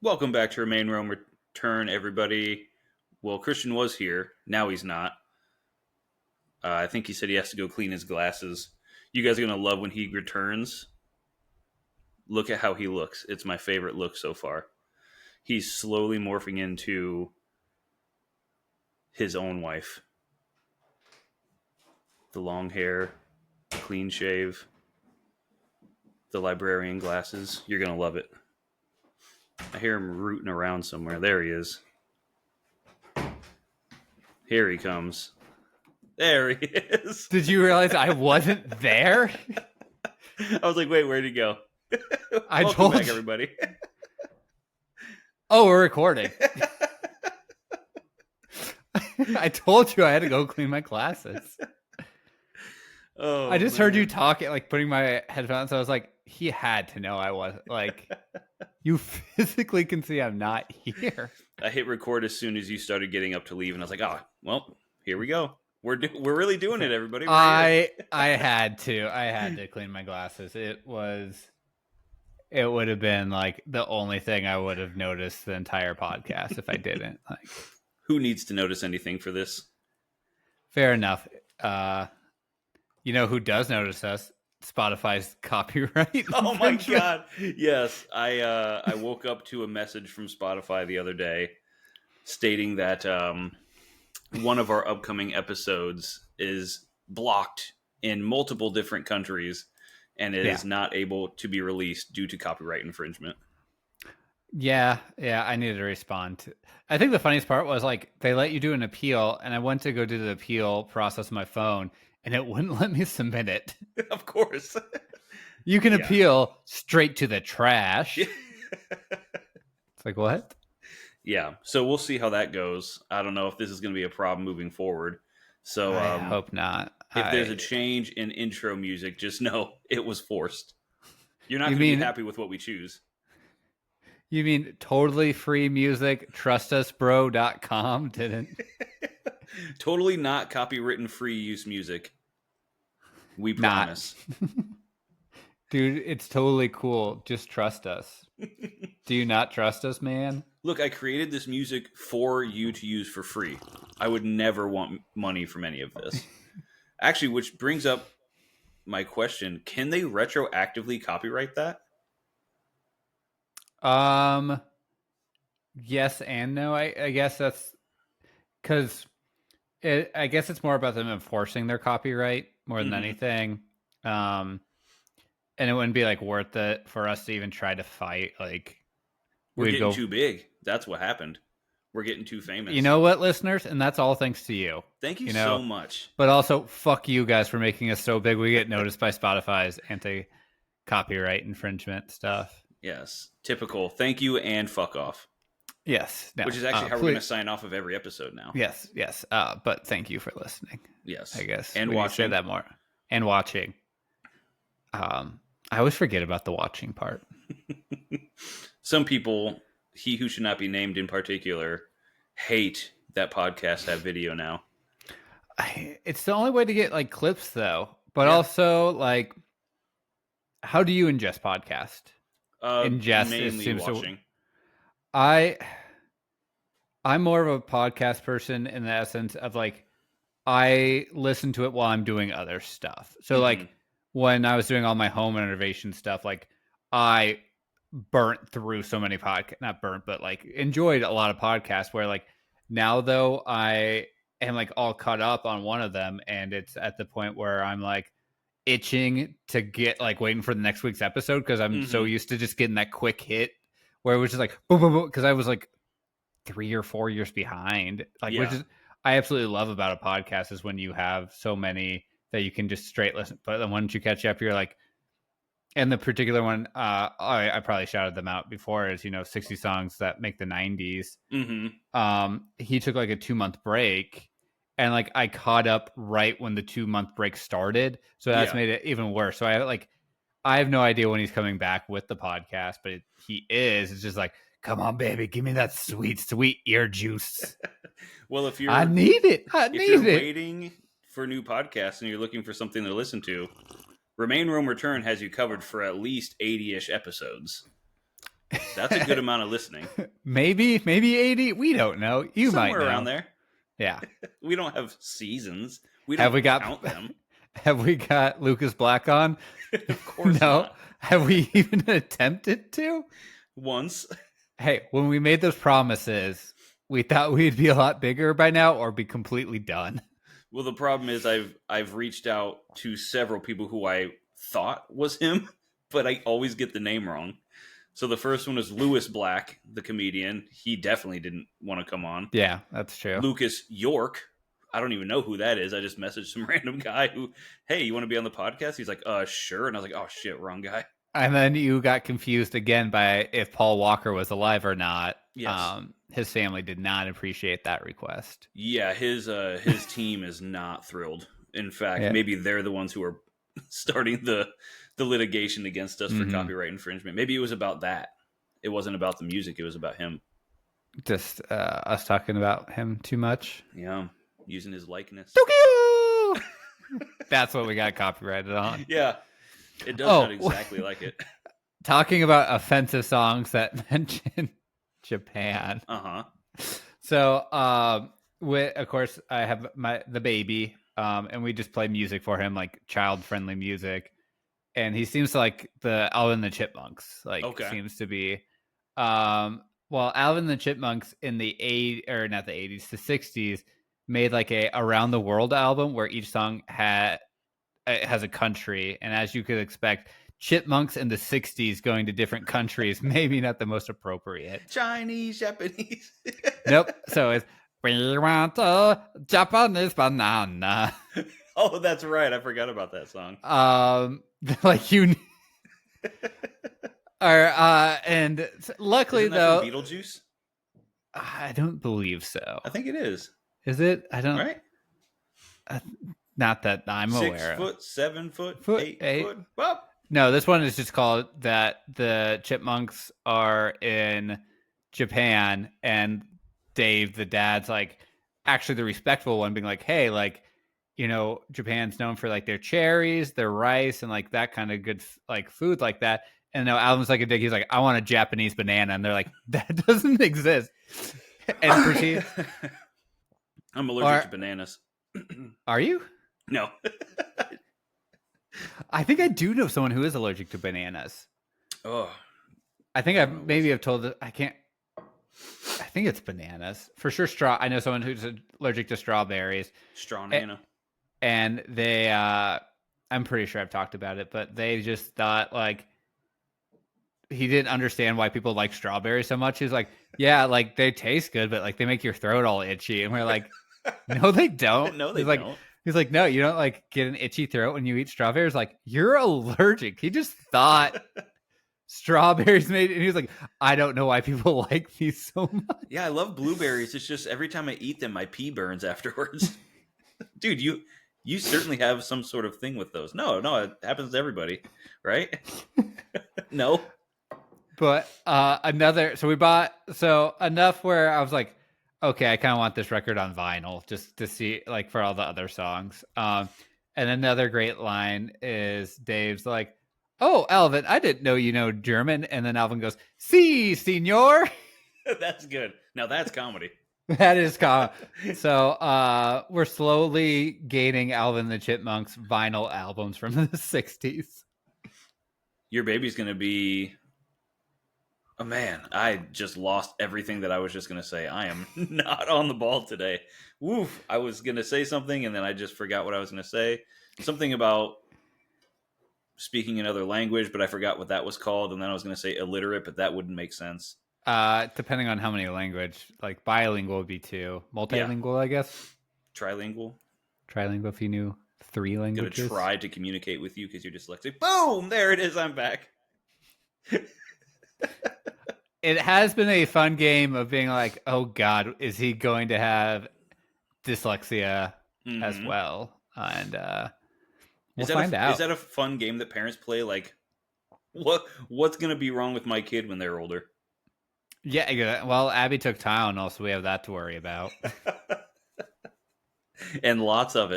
Welcome back to Remain Rome Return, everybody. Well, Christian was here. Now he's not. I think he said he has to go clean his glasses. You guys are going to love when he returns. Look at how he looks. It's my favorite look so far. He's slowly morphing into his own wife. The long hair, the clean shave, the librarian glasses. You're going to love it. I hear him rooting around somewhere. There he is. Here he comes. There he is. Did you realize I wasn't there? I was like, wait, where'd he go? I Welcome told back, you. everybody. Oh, we're recording. I told you I had to go clean my glasses. Oh, I just heard you talking, like putting my headphones. I was like, he had to know I wasn't. Like, you physically can see I'm not here. I hit record as soon as you started getting up to leave, and I was like, oh, well, here we go. We're really doing it, everybody. I had to clean my glasses. It would have been like the only thing I would have noticed the entire podcast if I didn't. Like, who needs to notice anything for this? Fair enough. You know who does notice us? Spotify's copyright. Oh my god! Yes, I woke up to a message from Spotify the other day stating that one of our upcoming episodes is blocked in multiple different countries and it is not able to be released due to copyright infringement. Yeah, I needed to respond. I think the funniest part was like they let you do an appeal, and I went to go do the appeal process on my phone, and it wouldn't let me submit it. Of course. You can appeal straight to the trash. It's like, what? Yeah, so we'll see how that goes. I don't know if this is going to be a problem moving forward. So I hope not. If there's a change in intro music, just know it was forced. You're not going to be happy with what we choose. You mean totally free music, trustusbro.com didn't? Totally not copywritten free use music. We promise. Dude, it's totally cool. Just trust us. Do you not trust us, man? Look, I created this music for you to use for free. I would never want money from any of this. Actually, which brings up my question. Can they retroactively copyright that? Yes and no. I guess that's because I guess it's more about them enforcing their copyright more than anything. And it wouldn't be like worth it for us to even try to fight. Like, we're getting too big. That's what happened. We're getting too famous. You know what, listeners? And that's all thanks to you. Thank you so much. But also, fuck you guys for making us so big we get noticed by Spotify's anti-copyright infringement stuff. Yes. Typical. Thank you and fuck off. Yes. No, which is actually how we're going to sign off of every episode now. Yes. But thank you for listening. Yes. I guess. And watching. Say that more. And watching. I always forget about the watching part. Some people, he who should not be named in particular, hate that podcasts have video now. It's the only way to get like clips though. But also like, how do you ingest podcast? Ingest mainly watching. I'm more of a podcast person in the essence of like, I listen to it while I'm doing other stuff. So like when I was doing all my home renovation stuff, like I burnt through so many podcasts, not burnt, but like enjoyed a lot of podcasts where like now though I am like all caught up on one of them and it's at the point where I'm like itching to get like waiting for the next week's episode because I'm so used to just getting that quick hit where it was just like boom, boom, boom, because I was like 3 or 4 years behind. Like, which is I absolutely love about a podcast is when you have so many that you can just straight listen. But then once you catch up, you're like, and the particular one, I probably shouted them out before is, 60 songs that make the 90s. He took like a 2-month break and like I caught up right when the 2-month break started. So that's made it even worse. So I have no idea when he's coming back with the podcast, but he is. It's just like, come on, baby, give me that sweet, sweet ear juice. Well, if you're, I need it. If you're waiting for new podcasts and you're looking for something to listen to, Remain Rome Return has you covered for at least 80-ish episodes. That's a good amount of listening. maybe 80. We don't know. You might Somewhere know. around there. Yeah. We don't have seasons. We Have don't we got count them. Have we got Lucas Black on? Of course No. not. Have we even attempted to? Once. Hey, when we made those promises, we thought we'd be a lot bigger by now or be completely done. Well, the problem is I've reached out to several people who I thought was him, but I always get the name wrong. So the first one was Lewis Black, the comedian. He definitely didn't want to come on. Yeah, that's true. Lucas York. I don't even know who that is. I just messaged some random guy who, hey, you want to be on the podcast? He's like, sure. And I was like, oh shit, wrong guy. And then you got confused again by if Paul Walker was alive or not. Yes. His family did not appreciate that request. Yeah, his team is not thrilled. In fact, Yeah. maybe they're the ones who are starting the litigation against us for copyright infringement. Maybe it was about that. It wasn't about the music. It was about him. Just us talking about him too much. Yeah, using his likeness. Tokyo! That's what we got copyrighted on. Yeah, it does sound exactly like it. Talking about offensive songs that mention Japan. Uh-huh. So, of course, I have the baby, and we just play music for him, like child-friendly music. And he seems to like the Alvin and the Chipmunks. Like, seems to be. Well, Alvin and the Chipmunks in the the 60s, made like a Around the World album where each song has a country, and as you could expect, chipmunks in the 60s going to different countries, maybe not the most appropriate. Chinese, Japanese. Nope. So it's, we want a Japanese banana. Oh, that's right. I forgot about that song. Like you and luckily Isn't that though, from Beetlejuice? I don't believe so. I think it is. Is it? I don't. Right? Not that I'm aware 6 foot, 7 foot, 8 foot. Well, no, this one is just called that the chipmunks are in Japan, and Dave, the dad's like actually the respectful one, being like, hey, like, you know, Japan's known for like their cherries, their rice, and like that kind of good like food like that. And no, Alvin's like a dick. He's like, I want a Japanese banana, and they're like, that doesn't exist. And proceed. I'm allergic to bananas. Are you? No. I think I do know someone who is allergic to bananas. Oh. I think I've told I can't. I think it's bananas for sure. I know someone who's allergic to strawberries. Strawbanana. And they, I'm pretty sure I've talked about it, but they just thought like he didn't understand why people like strawberries so much. He's like, yeah, like they taste good, but like they make your throat all itchy. And we're like, no, they don't. No, they don't. He's like, no, you don't like get an itchy throat when you eat strawberries. Like, you're allergic. He just thought strawberries made, and he was like, I don't know why people like these so much. Yeah, I love blueberries. It's just every time I eat them, my pee burns afterwards. Dude, you certainly have some sort of thing with those. No, it happens to everybody, right? No. But enough where I was like, okay, I kind of want this record on vinyl just to see, like, for all the other songs. And another great line is Dave's like, oh, Alvin, I didn't know you know German. And then Alvin goes, si, senor. That's good. Now that's comedy. That is comedy. So we're slowly gaining Alvin the Chipmunks vinyl albums from the 60s. Your baby's going to be... Oh, man, I just lost everything that I was just going to say. I am not on the ball today. Woof. I was going to say something, and then I just forgot what I was going to say. Something about speaking another language, but I forgot what that was called. And then I was going to say illiterate, but that wouldn't make sense. Depending on how many language, like bilingual would be 2. Multilingual, yeah. I guess. Trilingual if you knew 3 languages. I'm going to try to communicate with you because you're dyslexic. Boom! There it is. I'm back. It has been a fun game of being like, oh God, is he going to have dyslexia as well? And we'll find out. Is that a fun game that parents play? Like, what's going to be wrong with my kid when they're older? Yeah, well, Abby took Tylenol, so we have that to worry about. And lots of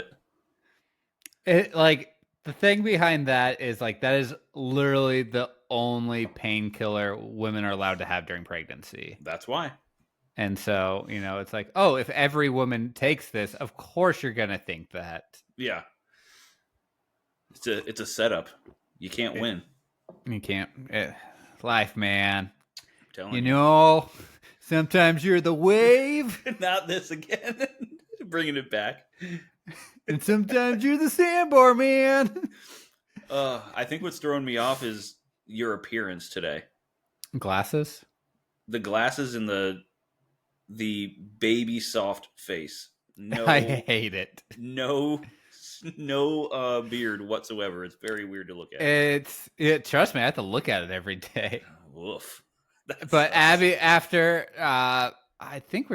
it. Like, the thing behind that is, like, that is literally the only painkiller women are allowed to have during pregnancy. That's why. And so, it's like, oh, if every woman takes this, of course you're going to think that. Yeah. It's a setup. You can't win. You can't. Life, man. I'm telling you. Sometimes you're the wave. Not this again. Bringing it back. And sometimes you're the sandbar, man. I think what's throwing me off is your appearance today. Glasses? The glasses and the baby soft face. No, I hate it. No beard whatsoever. It's very weird to look at. Trust me, I have to look at it every day. Woof. But Abby, after I think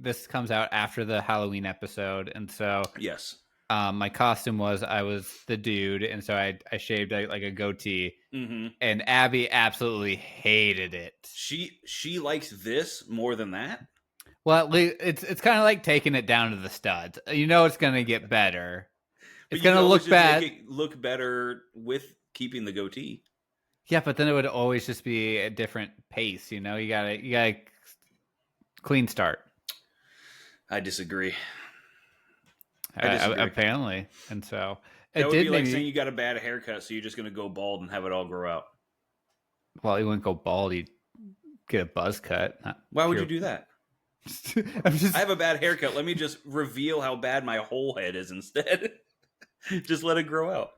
this comes out after the Halloween episode, and so yes, my costume was I was the dude, and so I shaved like a goatee, and Abby absolutely hated it. She likes this more than that. Well, it's kind of like taking it down to the studs. It's going to get better. It's going to look bad. Make it look better with keeping the goatee. Yeah, but then it would always just be a different pace. You gotta clean start. I disagree. Apparently, and so that would be like saying you got a bad haircut, so you're just going to go bald and have it all grow out. Well, you wouldn't go bald; you'd get a buzz cut. Why would you do that? I have a bad haircut. Let me just reveal how bad my whole head is instead. Just let it grow out.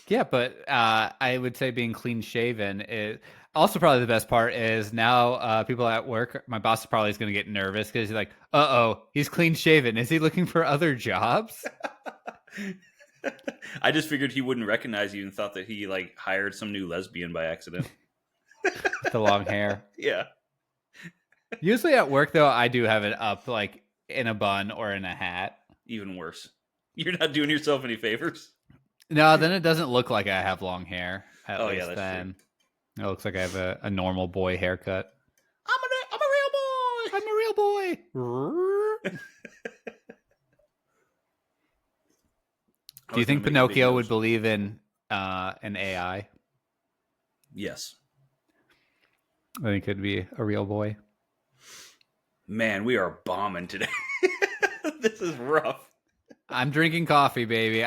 Yeah, but I would say being clean shaven is also probably the best part. Is now people at work, my boss probably is going to get nervous because he's like, he's clean shaven. Is he looking for other jobs? I just figured he wouldn't recognize you and thought that he hired some new lesbian by accident. The long hair. Yeah. Usually at work, though, I do have it up in a bun or in a hat. Even worse. You're not doing yourself any favors. No, then it doesn't look like I have long hair. At least that's then. True. It looks like I have a normal boy haircut. I'm a real boy. Do you think Pinocchio would believe in an AI? Yes. I think it'd be a real boy. Man, we are bombing today. This is rough. I'm drinking coffee, baby.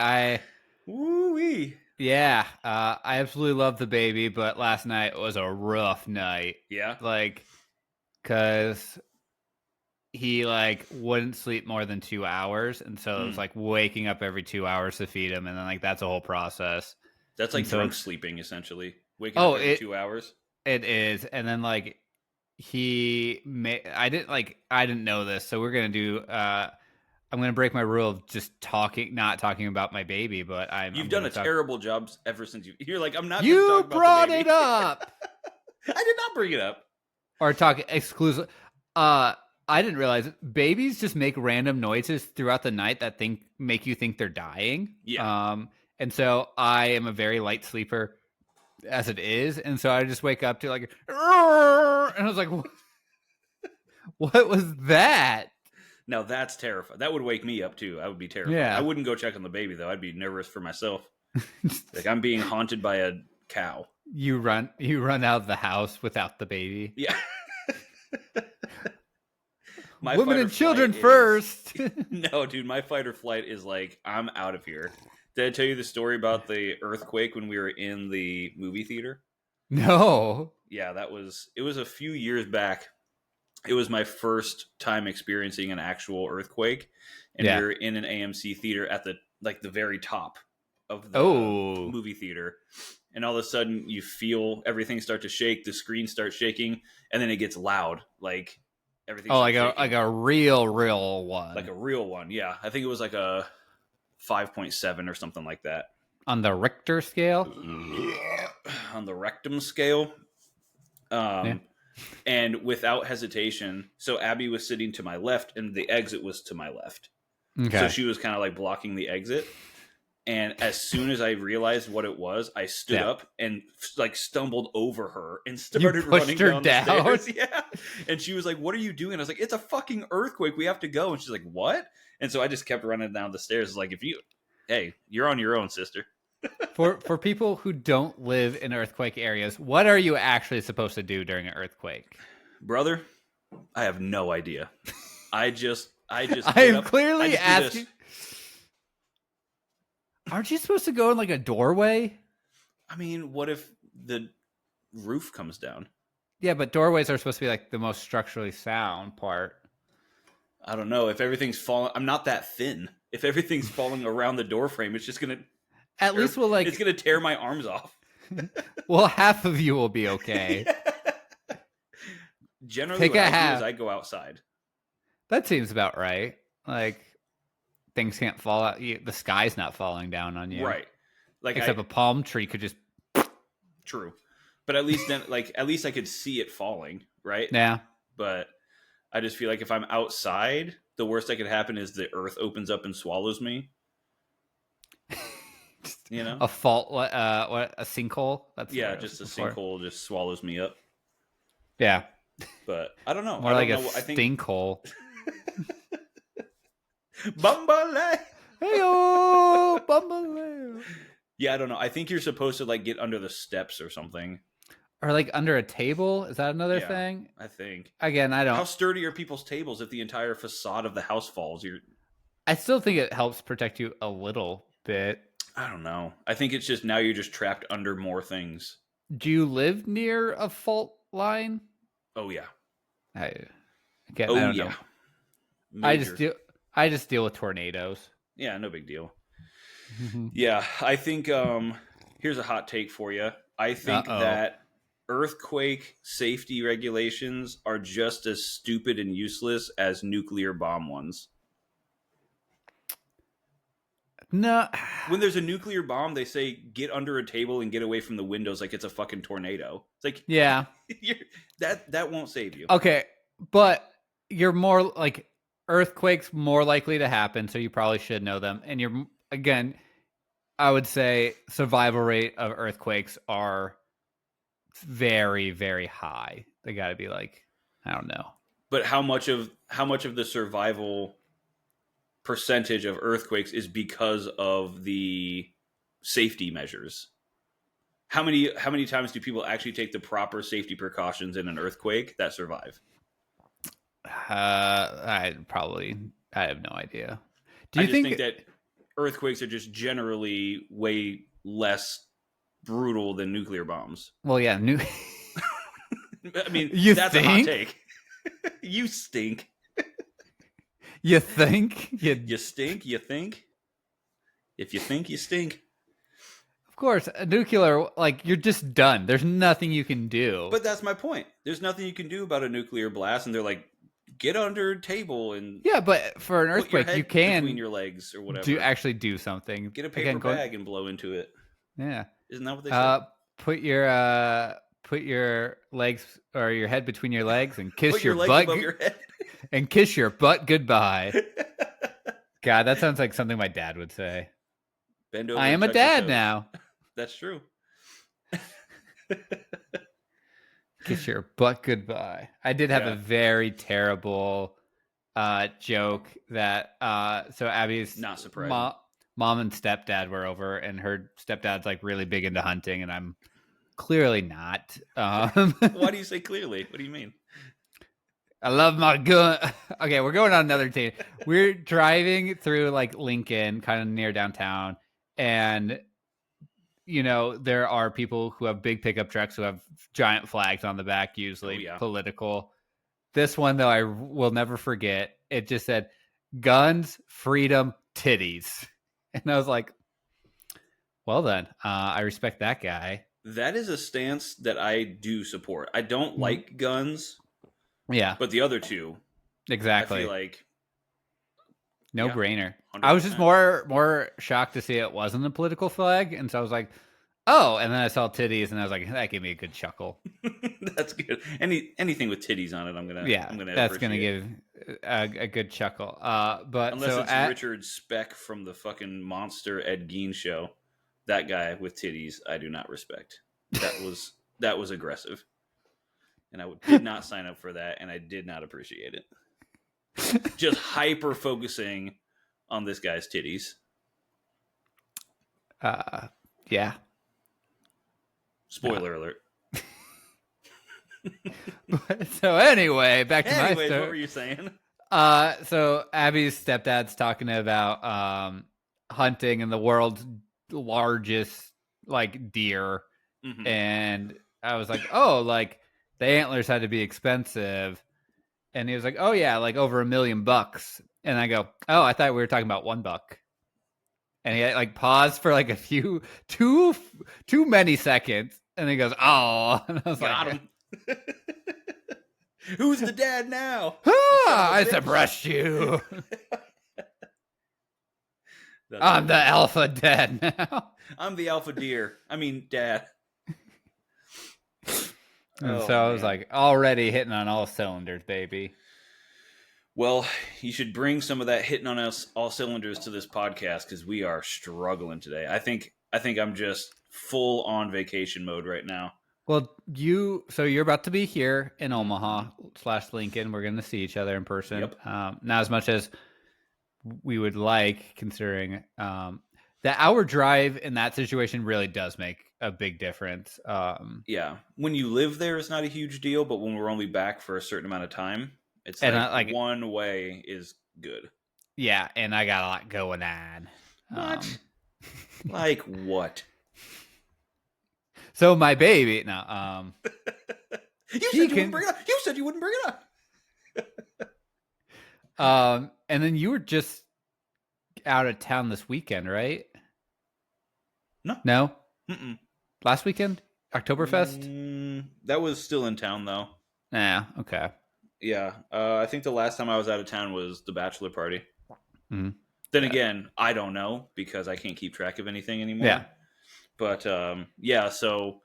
Woo-wee. Yeah, I absolutely love the baby, but last night was a rough night. Yeah? Because he, wouldn't sleep more than 2 hours, and so it was, waking up every 2 hours to feed him, and then, that's a whole process. That's drunk sleeping, essentially. Waking up every 2 hours? It is, and then, I didn't know this, so we're going to do... I'm going to break my rule of just not talking about my baby, but You've done a terrible job ever since you're like, I'm not. You brought it up. I did not bring it up. Or talk exclusive. I didn't realize babies just make random noises throughout the night that make you think they're dying. Yeah. And so I am a very light sleeper as it is, and so I just wake up to and I was like, what was that? Now that's terrifying. That would wake me up too. I would be terrified. Yeah. I wouldn't go check on the baby though. I'd be nervous for myself. I'm being haunted by a cow. You run out of the house without the baby. Yeah. Women and children first. No, dude, my fight or flight is I'm out of here. Did I tell you the story about the earthquake when we were in the movie theater? No. Yeah, it was a few years back. It was my first time experiencing an actual earthquake, and we were in an AMC theater at the very top of the movie theater, and all of a sudden you feel everything start to shake, the screen starts shaking, and then it gets loud, everything. Oh, like a real one, like a real one. Yeah, I think it was a 5.7 or something like that on the Richter scale. On the rectum scale. And without hesitation, so Abby was sitting to my left and the exit was to my left. Okay. So she was kind of blocking the exit. And as soon as I realized what it was, I stood up and stumbled over her and started running down the stairs. Yeah. And she was like, "What are you doing?" I was like, "It's a fucking earthquake. We have to go." And she's like, "What?" And so I just kept running down the stairs. Hey, you're on your own, sister. For people who don't live in earthquake areas, what are you actually supposed to do during an earthquake? Brother, I have no idea. I just I get am up. I clearly just do this. asking. Aren't you supposed to go in like a doorway? I mean, what if the roof comes down? Yeah, but doorways are supposed to be like the most structurally sound part. I don't know. If everything's falling, I'm not that thin. If everything's falling around the door frame, it's just gonna At tear, least we'll it's like, gonna tear my arms off. well, half of you will be okay. Generally, Pick what a I do is half. I go outside. That seems about right. Like things can't fall out. The sky's not falling down on you. Right. Like Except a palm tree could just. true. But at least then, like, at least I could see it falling, right? Yeah. But I just feel like if I'm outside, the worst that could happen is the earth opens up and swallows me. You know? A fault. What a sinkhole. That's Yeah, what I was just a looking for. sinkhole just swallows me up. Yeah. But I don't know. More I like don't a know. I think stinkhole. Bumbale. Heyo, Bumbaloo. Yeah, I don't know. I think you're supposed to like get under the steps or something. Or like under a table. Is that another Yeah, thing? I think. Again, I How don't. sturdy are people's tables if the entire facade of the house falls? I still think it helps protect you a little bit. I don't know. I think it's just now you're just trapped under more things. Do you live near a fault line? Oh yeah. I Again, Oh I don't yeah. know. Major. I just deal with tornadoes. Yeah, no big deal. Yeah, I think here's a hot take for you. I think Uh-oh. that earthquake safety regulations are just as stupid and useless as nuclear bomb ones. No. When there's a nuclear bomb, they say get under a table and get away from the windows like it's a fucking tornado. It's like Yeah. that won't save you. Okay, but you're more like earthquakes more likely to happen, so you probably should know them. And you're again, I would say survival rate of earthquakes are very, very high. They got to be like, I don't know. But how much of the survival percentage of earthquakes is because of the safety measures? How many times do people actually take the proper safety precautions in an earthquake that survive? I have no idea. Do I you just think that earthquakes are just generally way less brutal than nuclear bombs. Well, yeah, I mean, You that's a hot think? take. You stink. You think? You stink, you think? If you think, you stink. Of course, a nuclear, like, you're just done. There's nothing you can do. But that's my point. There's nothing you can do about a nuclear blast, and they're like, get under a table and yeah, but for an put your earthquake, head you can between your legs or whatever. do something. Get a paper bag and blow into it. Yeah. Isn't that what they say? Put your legs or your head between your legs and kiss Put your legs butt above your head. and kiss your butt goodbye. God, that sounds like something my dad would say. Bend over I am and a touch your dad toes. now. That's true. Kiss your butt goodbye. I did have Yeah. a very terrible joke that so Abby's Not surprising. mom and stepdad were over, and her stepdad's like really big into hunting, and I'm clearly not. Why do you say clearly? What do you mean? I love my gun. Okay, we're going on another team. We're driving through like Lincoln, kind of near downtown, and you know, there are people who have big pickup trucks who have giant flags on the back, usually political. This one, though, I will never forget. It just said, guns, freedom, titties. And I was like, well, then, I respect that guy. That is a stance that I do support. I don't like guns. Yeah. But the other two, exactly. I feel like no brainer. 100%. I was just more shocked to see it wasn't a political flag, and so I was like, "Oh!" And then I saw titties, and I was like, "That gave me a good chuckle." That's good. Anything with titties on it, I'm gonna. That's gonna give a good chuckle. But unless so it's Richard Speck from the fucking monster Ed Gein show, that guy with titties, I do not respect. That was aggressive, and I did not sign up for that, and I did not appreciate it. Just hyper focusing on this guy's titties. Yeah. Spoiler alert. So anyway, back to my story. What were you saying? So Abby's stepdad's talking about hunting and the world's largest like deer, and I was like, oh, like the antlers had to be expensive, and he was like, oh yeah, like over $1 million. And I go, oh, I thought we were talking about $1. And he like paused for like a few too many seconds, and he goes, oh, and I was Got like, him. Who's the dad now? I suppressed you. I'm the alpha dad now. I'm the alpha deer. I mean, dad. And so I was like, already hitting on all cylinders, baby. Well, you should bring some of that hitting on us all cylinders to this podcast because we are struggling today. I think I'm just full on vacation mode right now. Well, you're about to be here in Omaha / Lincoln. We're going to see each other in person. Yep. Not as much as we would like, considering the hour drive in that situation really does make a big difference. Yeah. When you live there, it's not a huge deal, but when we're only back for a certain amount of time, it's like one way is good. Yeah, and I got a lot going on. What? Like what? So my baby, no. You said you wouldn't bring it up. You said you wouldn't bring it up. And then you were just out of town this weekend, right? No. Mm-mm. Last weekend, Oktoberfest. That was still in town though. Yeah. Okay. Yeah. I think the last time I was out of town was the bachelor party. Mm-hmm. Then again, I don't know because I can't keep track of anything anymore. Yeah. But so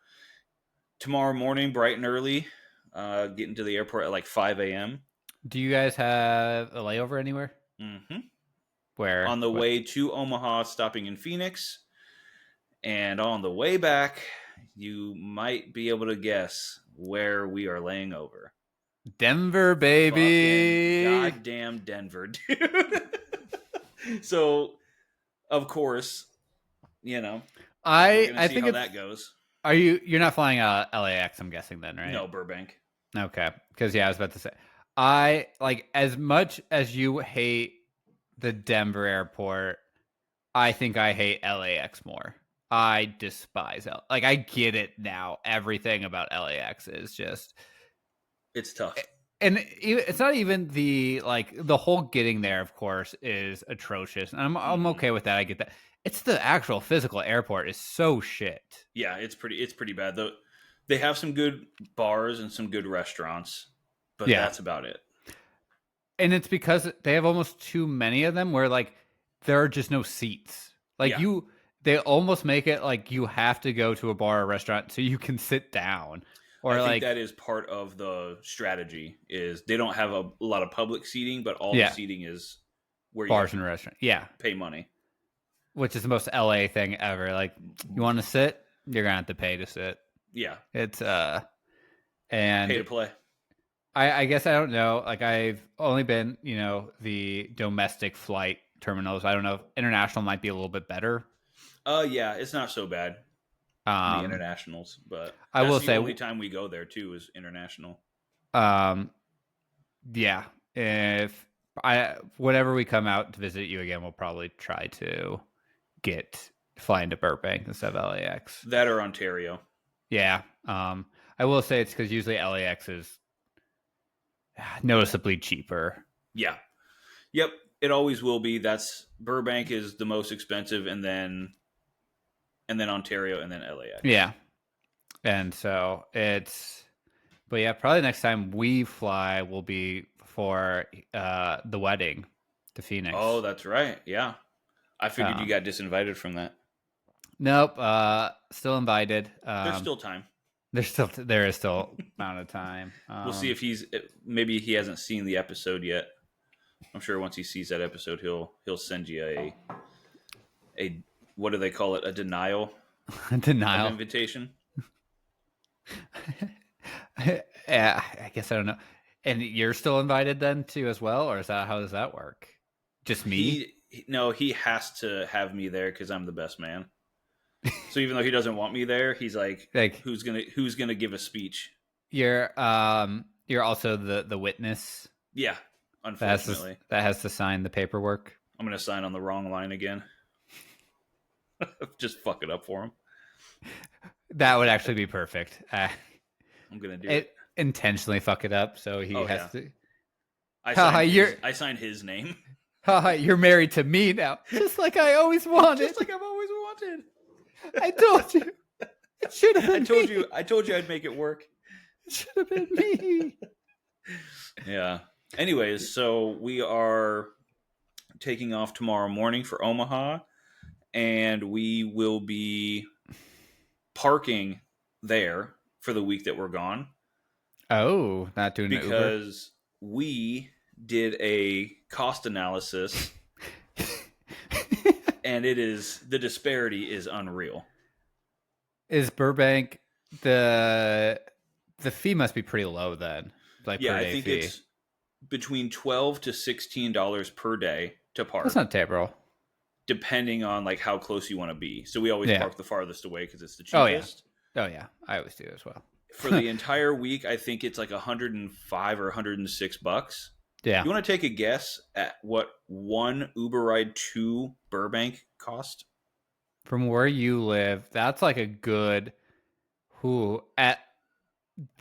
tomorrow morning, bright and early, getting to the airport at like 5 a.m. Do you guys have a layover anywhere? Mm-hmm. Where? On the way to Omaha, stopping in Phoenix. And on the way back, you might be able to guess where we are laying over. Denver, baby. Fucking goddamn Denver, dude. So, of course, we're gonna I see think how that goes. You're not flying LAX, I'm guessing then, right? No, Burbank. Okay. Because I was about to say, I like, as much as you hate the Denver airport, I think I hate LAX more. I despise I get it now. Everything about LAX is just, it's tough. And it's not even the whole getting there, of course, is atrocious. And I'm okay with that. I get that. It's the actual physical airport is so shit. Yeah, it's pretty bad. Though they have some good bars and some good restaurants, but that's about it. And it's because they have almost too many of them where there are just no seats. They almost make it like you have to go to a bar or restaurant so you can sit down. Or I think that is part of the strategy is they don't have a lot of public seating, but all the seating is where bars and restaurants. Yeah. Pay money. Which is the most LA thing ever. You want to sit? You're going to have to pay to sit. Yeah. It's and pay to play. I guess I don't know. I've only been, the domestic flight terminals. I don't know if international might be a little bit better. Yeah, it's not so bad. The internationals, but I will say the only time we go there too is international. Yeah. Whenever we come out to visit you again, we'll probably try to fly into Burbank instead of LAX. That or Ontario. Yeah. I will say it's because usually LAX is noticeably cheaper. Yeah. Yep. It always will be. Burbank is the most expensive, and then Ontario, and then LAX. Yeah. And so but yeah, probably next time we fly will be for the wedding to Phoenix. Oh, that's right. Yeah. I figured you got disinvited from that. Nope. Still invited. There's still time. There is still amount of time. We'll see if maybe he hasn't seen the episode yet. I'm sure once he sees that episode, he'll send you a what do they call it? A denial of invitation. Yeah, I guess I don't know. And you're still invited then too as well, or how does that work? Just me? No, he has to have me there because I'm the best man. So even though he doesn't want me there, he's like, Like who's gonna give a speech? you're also the witness Yeah, unfortunately, that has to sign the paperwork. I'm gonna sign on the wrong line again. Just fuck it up for him. That would actually be perfect. I'm gonna do it. It intentionally fuck it up, so he Oh has yeah, to. You're I signed his name. you're married to me now, just like I always wanted. Just like I've always wanted. I told you. It should have been me. I told you I'd make it work. It should have been me. Yeah. Anyways, so we are taking off tomorrow morning for Omaha, and we will be parking there for the week that we're gone. Oh, not doing an Uber? Because we did a cost analysis and the disparity is unreal. Is Burbank the fee must be pretty low then? Like Yeah, per I day think fee. it's between $12 to $16 per day to park. That's not terrible. Depending on like how close you want to be. So we always park the farthest away because it's the cheapest. Oh yeah, I always do as well. For the entire week, I think it's like $105 or $106. Yeah. You want to take a guess at what one Uber ride to Burbank cost? From where you live, that's like a good at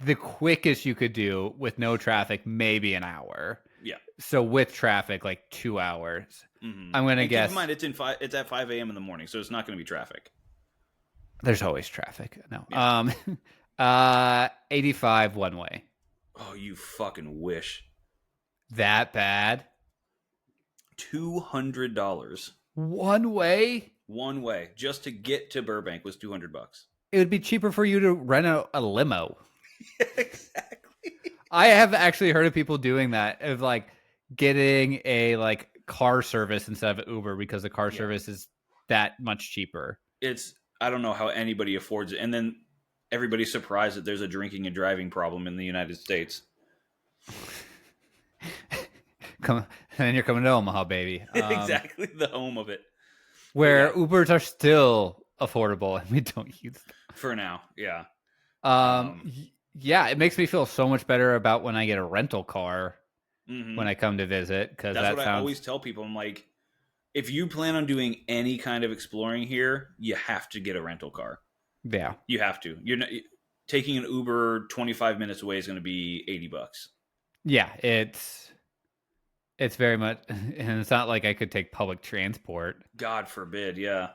the quickest you could do with no traffic, maybe an hour. Yeah. So with traffic, like 2 hours. Mm-hmm. I'm gonna guess. Keep in mind, it's at 5 a.m. in the morning, so it's not going to be traffic. There's always traffic. No. Yeah. 85 one way. Oh, you fucking wish. That bad? $200. One way? One way. Just to get to Burbank was $200. It would be cheaper for you to rent a limo. Exactly. I have actually heard of people doing that, of like getting a like car service instead of Uber because the car service is that much cheaper. I don't know how anybody affords it. And then everybody's surprised that there's a drinking and driving problem in the United States. And then you're coming to Omaha, baby. Exactly, the home of it. Where Ubers are still affordable and we don't use them. For now, yeah. Yeah, it makes me feel so much better about when I get a rental car when I come to visit. Because that's what I always tell people. I'm like, if you plan on doing any kind of exploring here, you have to get a rental car. Yeah. You have to. You're not, taking an Uber 25 minutes away is going to be $80. Yeah, it's very much, and it's not like I could take public transport. God forbid, yeah.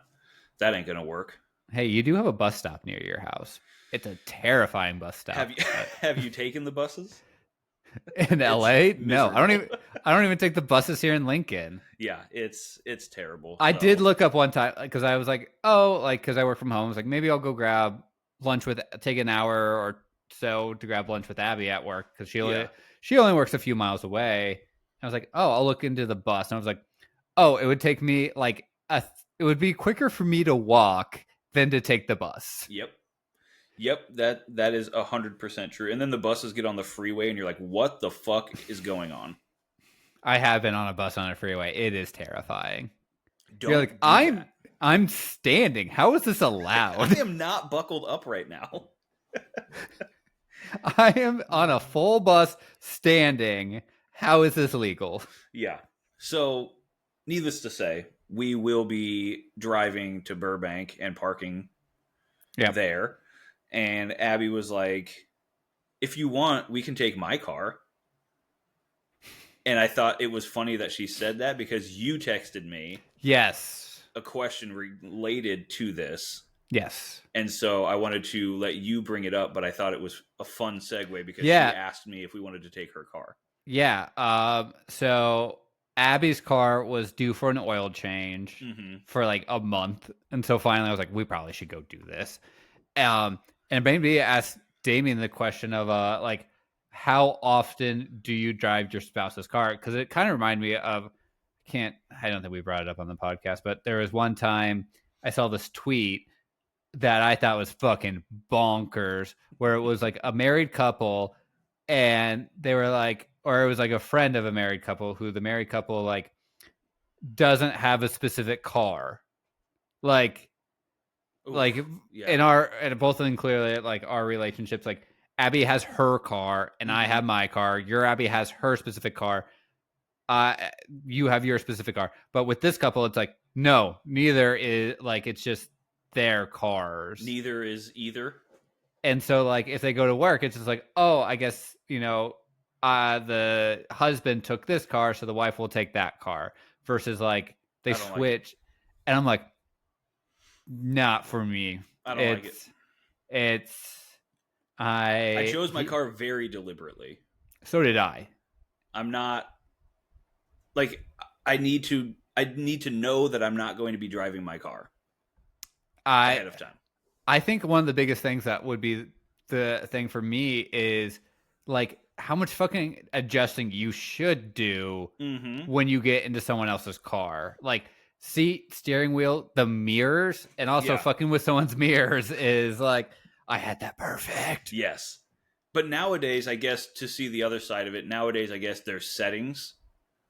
That ain't going to work. Hey, you do have a bus stop near your house. It's a terrifying bus stop. Have you taken the buses? In LA? No, I don't even take the buses here in Lincoln. Yeah, it's terrible. I did look up one time because I was like, because I work from home. I was like, maybe I'll go grab lunch take an hour or so to grab lunch with Abby at work because she only works a few miles away. And I was like, I'll look into the bus. And I was like, it would take me like it would be quicker for me to walk than to take the bus. Yep, that is 100% true. And then the buses get on the freeway and you're like, what the fuck is going on? I have been on a bus on a freeway. It is terrifying. You're like, I'm standing. How is this allowed? I am not buckled up right now. I am on a full bus standing. How is this legal? Yeah. So, needless to say, we will be driving to Burbank and parking there. And Abby was like, if you want, we can take my car. And I thought it was funny that she said that because you texted me. Yes. A question related to this. Yes. And so I wanted to let you bring it up, but I thought it was a fun segue because she asked me if we wanted to take her car. Yeah. So Abby's car was due for an oil change for like a month. And so finally I was like, we probably should go do this. And maybe asked Damien the question of like, how often do you drive your spouse's car? Because it kind of reminded me of, I don't think we brought it up on the podcast, but there was one time I saw this tweet that I thought was fucking bonkers, where it was like a married couple and they were like, or it was like a friend of a married couple who the married couple like doesn't have a specific car. Like, like yeah. and both of them clearly like our relationships, like Abby has her car and I have my car. Your Abby has her specific car. Uh, you have your specific car. But with this couple, it's like, no, neither is like, it's just their cars. Neither is either. And so like if they go to work, it's just like, oh, I guess, the husband took this car, so the wife will take that car. Versus like they switch. And I'm like, not for me. I don't like it. I chose my car very deliberately. So did I. I'm not like I need to know that I'm not going to be driving my car ahead of time. I think one of the biggest things that would be the thing for me is like how much fucking adjusting you should do when you get into someone else's car. Like seat, steering wheel, the mirrors, and also fucking with someone's mirrors is like, I had that perfect. Yes. But nowadays, I guess to see the other side of it, nowadays, I guess there's settings.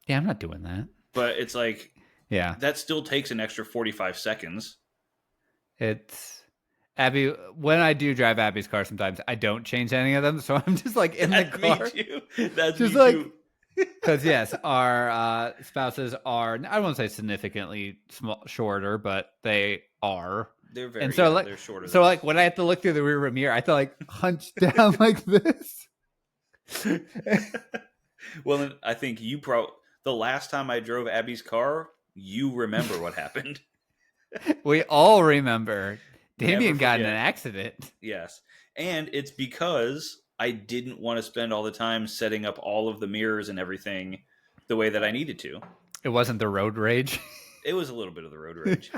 Yeah, I'm not doing that. But it's like, yeah, that still takes an extra 45 seconds. It's Abby. When I do drive Abby's car, sometimes I don't change any of them, so I'm just like in the car. Me too. That's just me like, too. Because yes, our spouses are, I won't say significantly shorter, but they are. They're very, and so like, they're shorter. So like when I have to look through the rear mirror, I have to like hunch down like this. Well, then I think the last time I drove Abby's car, you remember what happened. We all remember. Damien got in an accident. Yes. And it's because I didn't want to spend all the time setting up all of the mirrors and everything the way that I needed to. It wasn't the road rage. It was a little bit of the road rage.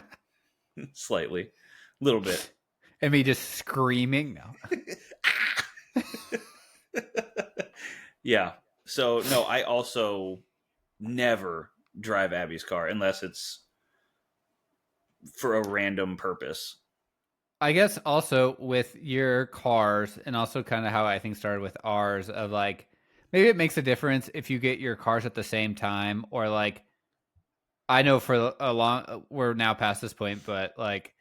Slightly. A little bit. And me just screaming. No. Yeah. So, no, I also never drive Abby's car unless it's for a random purpose. I guess also with your cars, and also kind of how I think started with ours, of like maybe it makes a difference if you get your cars at the same time, or like I know for a long, we're now past this point, but like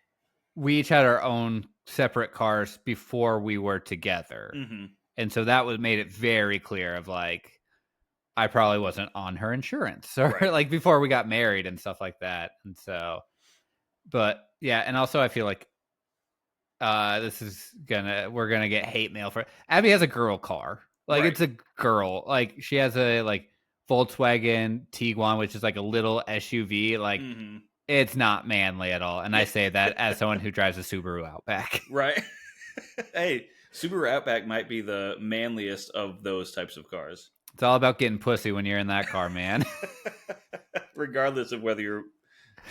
we each had our own separate cars before we were together. And so that made it very clear of like I probably wasn't on her insurance, or like before we got married and stuff like that. And so, but yeah, and also I feel like we're gonna get hate mail for Abby has a girl car. Like it's a girl. Like she has a like Volkswagen Tiguan, which is like a little SUV. Like it's not manly at all. And I say that as someone who drives a Subaru Outback. Right. Hey, Subaru Outback might be the manliest of those types of cars. It's all about getting pussy when you're in that car, man. Regardless of whether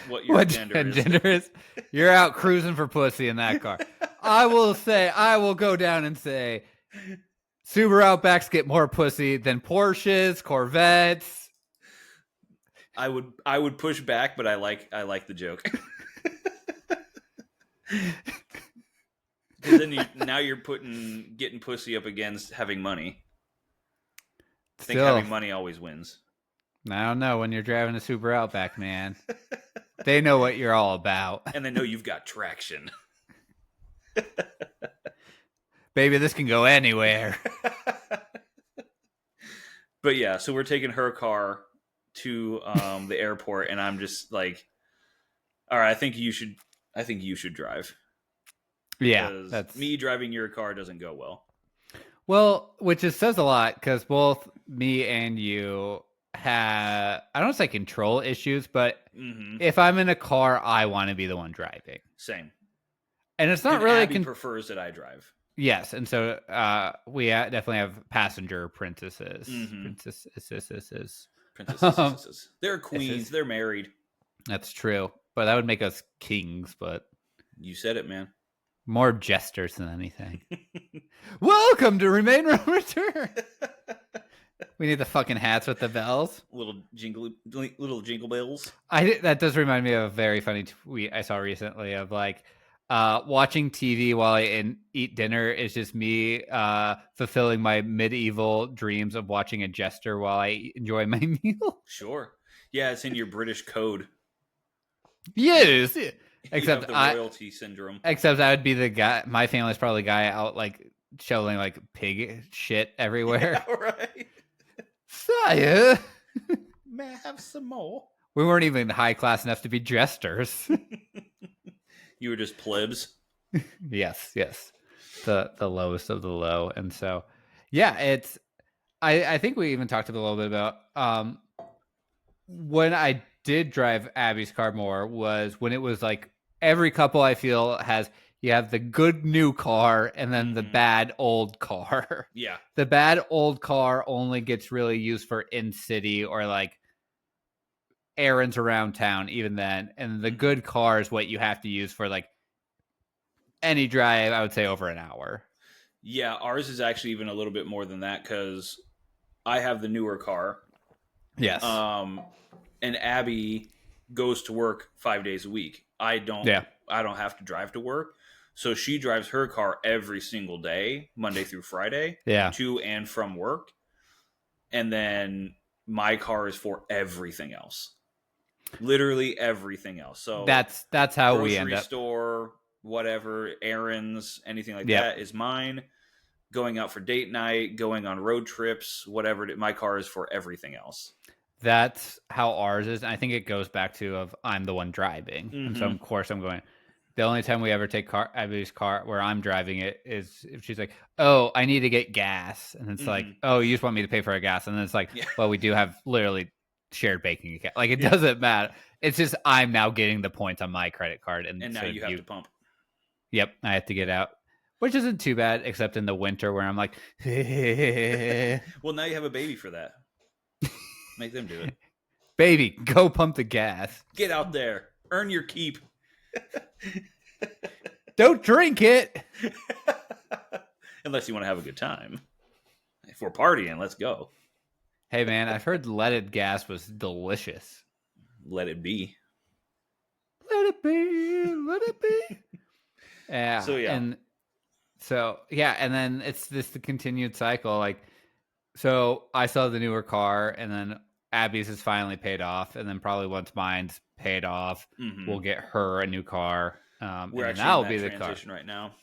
what your gender is. You're out cruising for pussy in that car. I will go down and say Subaru Outbacks get more pussy than Porsches, Corvettes. I would push back, but I like the joke. Then now you're getting pussy up against having money. I think having money always wins. I don't know, when you're driving a Subaru Outback, man. They know what you're all about. And they know you've got traction. Baby, this can go anywhere. But yeah, so we're taking her car to the airport, and I'm just like, all right, I think you should drive. Yeah, that's me driving your car doesn't go well. Well, which says a lot, because both me and you have, I don't say control issues, but if I'm in a car, I want to be the one driving. Same. And it's not really Abby prefers that I drive. Yes, and so we definitely have passenger princesses. Princesses. They're queens. They're married. That's true, but that would make us kings. But you said it, man. More jesters than anything. Welcome to Remain Real Return. We need the fucking hats with the bells. Little jingle bells. That does remind me of a very funny tweet I saw recently of like watching TV while I eat dinner is just me fulfilling my medieval dreams of watching a jester while I enjoy my meal. Sure. Yeah, it's in your British code. Yes. You have Except the royalty syndrome. I would be the guy. My family's probably the guy out like shoveling like pig shit everywhere. Yeah, right. Sire, May I have some more? we weren't even high class enough to be jesters. You were just plebs. Yes, the lowest of the low, and so yeah, it's. I think we even talked a little bit about when I did drive Abby's car more was when it was like every couple I feel has you have the good new car and then the bad old car. Yeah. The bad old car only gets really used for in city or like errands around town even then, and the good car is what you have to use for like any drive, I would say over an hour. Yeah, ours is actually even a little bit more than that because I have the newer car. Yes. And Abby goes to work 5 days a week. I don't. Yeah. I don't have to drive to work, so she drives her car every single day, Monday through Friday, Yeah. to and from work. And then my car is for everything else, literally everything else. So that's how we end grocery up. store, whatever, errands, anything like that is mine. Going out for date night, going on road trips, whatever. My car is for everything else. That's how ours is. And I think it goes back to of I'm the one driving. And so of course I'm going. The only time we ever take Abby's car where I'm driving it is if she's like, "Oh, I need to get gas," and it's like, "Oh, you just want me to pay for a gas?" And then it's like, "Well, we do have literally shared banking account. Like it doesn't matter. It's just I'm now getting the points on my credit card, and now so you have to pump. Yep, I have to get out, which isn't too bad, except in the winter where I'm like, well, now you have a baby for that. Make them do it. Baby, go pump the gas. Get out there. Earn your keep. Don't drink it. Unless you want to have a good time. If we're partying, let's go. Hey, man, I've heard leaded gas was delicious. Let it be. Let it be. Let it be. Yeah. And then it's the continued cycle. Like, so I saw the newer car, and then Abby's is finally paid off, and then probably once mine's paid off, we'll get her a new car. We're and actually that'll in be that the transition car right now.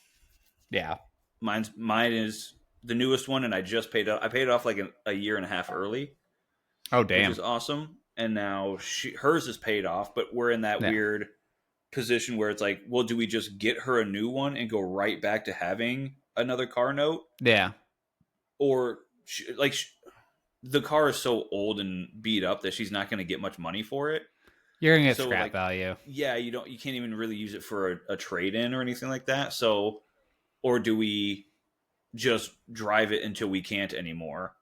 Yeah, mine is the newest one, and I just paid it. I paid it off like a year and a half early. Oh, damn! Which is awesome. And now hers is paid off, but we're in that weird position where it's like, well, do we just get her a new one and go right back to having another car note? Yeah. Or the car is so old and beat up that she's not going to get much money for it. You're gonna get scrap value. Yeah, you can't even really use it for a trade-in or anything like that. So, or do we just drive it until we can't anymore?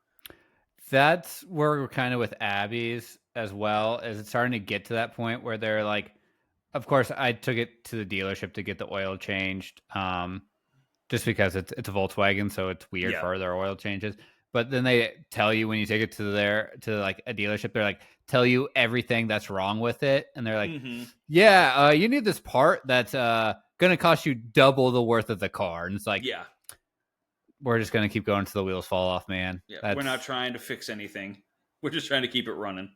That's where we're kind of with Abby's as well, as it's starting to get to that point where they're like, of course, I took it to the dealership to get the oil changed, just because it's a Volkswagen, so it's weird for their oil changes. But then they tell you when you take it to like a dealership, they're like, tell you everything that's wrong with it, and they're like, you need this part that's gonna cost you double the worth of the car, and it's like, we're just gonna keep going until the wheels fall off, man. We're not trying to fix anything. We're just trying to keep it running.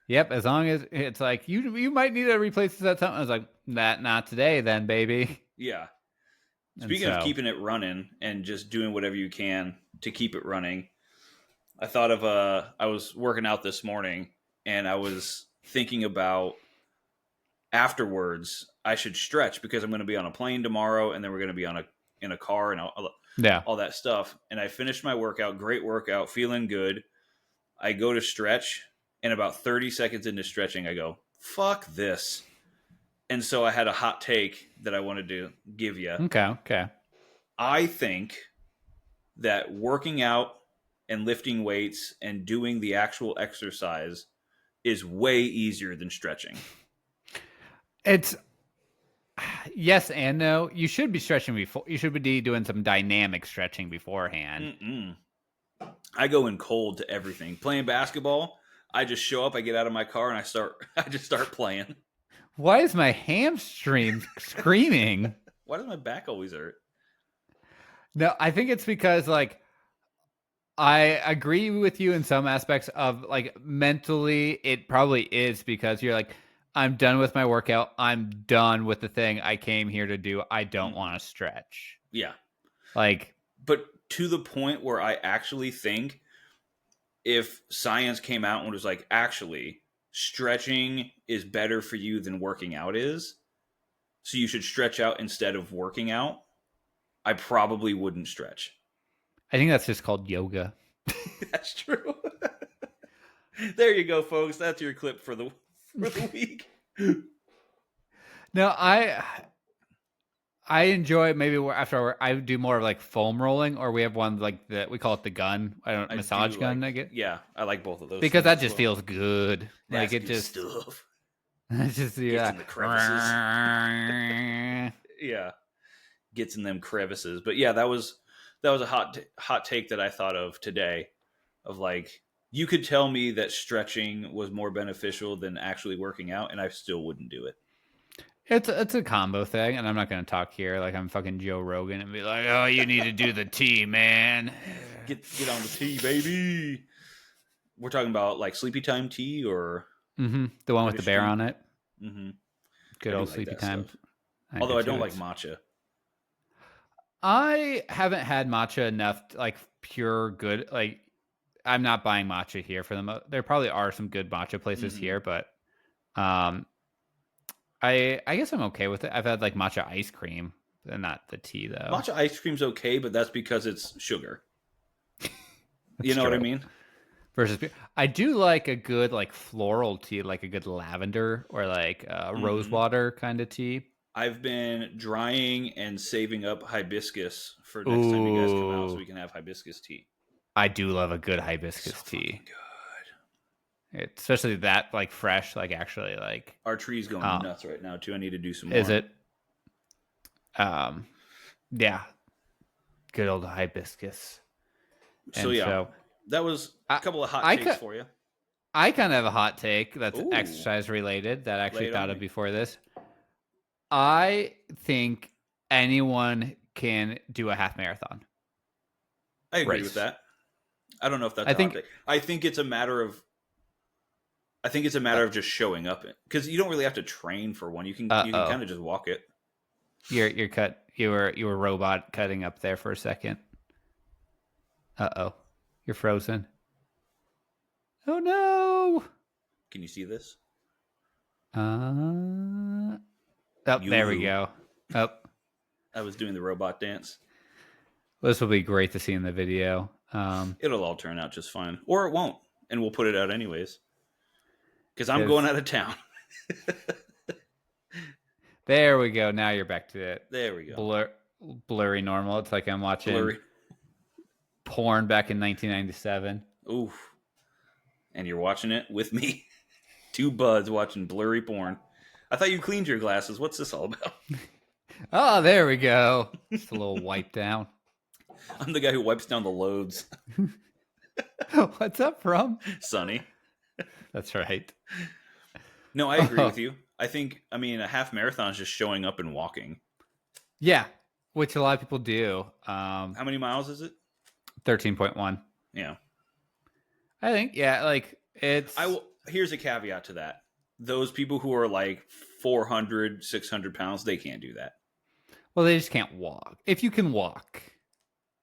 Yep, as long as it's like you might need to replace this at something. I was like, not today, then, baby. Yeah. Speaking of keeping it running and just doing whatever you can to keep it running, I thought of I was working out this morning and I was thinking about afterwards I should stretch because I'm going to be on a plane tomorrow and then we're going to be in a car and all that stuff. And I finished my workout, great workout, feeling good. I go to stretch, and about 30 seconds into stretching, I go, fuck this. And so I had a hot take that I wanted to give you. Okay. I think that working out and lifting weights and doing the actual exercise is way easier than stretching. It's yes and no. You should be stretching before. You should be doing some dynamic stretching beforehand. I go in cold to everything. Playing basketball, I just show up, I get out of my car, and I just start playing. Why is my hamstring screaming? Why does my back always hurt? No, I think it's because like I agree with you in some aspects of like mentally it probably is because you're like, I'm done with my workout. I'm done with the thing I came here to do. I don't Mm-hmm. want to stretch. Yeah. Like, But to the point where I actually think if science came out and was like, actually, stretching is better for you than working out is, so you should stretch out instead of working out, I probably wouldn't stretch. I think that's just called yoga. That's true. There you go, folks. That's your clip for the week. No, I enjoy maybe after work, I do more of like foam rolling, or we have one like we call it the gun. I don't I massage do gun. like, I get yeah, I like both of those because things that as just well. feels good. That's Like it good just, stuff. it's just Gets yeah. in the crevices. Yeah, gets in them crevices. But yeah, that was a hot take that I thought of today. Of like, you could tell me that stretching was more beneficial than actually working out, and I still wouldn't do it. It's a combo thing, and I'm not going to talk here like I'm fucking Joe Rogan and be like, "Oh, you need to do the T, man." Get on the tea, baby. We're talking about like sleepy time tea or The one with the British bear tea. on it. Mm-hmm. Good I do old like sleepy that time. stuff. I do Although I too. don't like matcha. I haven't had matcha enough, like pure good. Like I'm not buying matcha here for them. There probably are some good matcha places Mm-hmm. here, but um, I guess I'm okay with it. I've had like matcha ice cream, and not the tea though. Matcha ice cream's okay, but that's because it's sugar. You That's know what I true. mean? Versus, I do like a good like floral tea, like a good lavender or like rose Mm-hmm. water kind of tea. I've been drying and saving up hibiscus for next time you guys come out so Ooh, we can have hibiscus tea. I do love a good So hibiscus fucking tea. good. Especially that like fresh, like actually like Our tree's going uh, nuts right now too. I need to do some is more. it? Um, yeah, good old hibiscus. So And yeah, so that was a I couple of hot I takes could for you. I kind of have a hot take that's Ooh, exercise related that I lay actually it thought on of me. before this. I think anyone can do a half marathon I agree with race. that. I don't know if that's I a hot think take. I think it's a uh, matter of just showing up because you don't really have to train for one. You can oh, kind of just walk it. you're cut. You were robot cutting up there for a second. Oh, you're frozen. Oh no. Can you see this? Oh, there we Yoo-hoo. go. Oh, I was doing the robot dance. this will be great to see in the video. It'll all turn out just fine, or it won't, and we'll put it out anyways. Because I'm going Because out of town. there we go. Now you're back to it. There we go. Blurry normal. It's like I'm watching Blurry. porn back in 1997. Oof. And you're watching it with me. Two buds watching blurry porn. I thought you cleaned your glasses. What's this all about? Oh, there we go. Just a little wipe down. I'm the guy who wipes down the loads. What's up, from? Sonny. That's right. No, I agree with you. I mean, a half marathon is just showing up and walking. Yeah, which a lot of people do. How many miles is it? 13.1. Yeah. I think, yeah, like it's. Here's a caveat to that. Those people who are like 400, 600 pounds, they can't do that. Well, they just can't walk. If you can walk,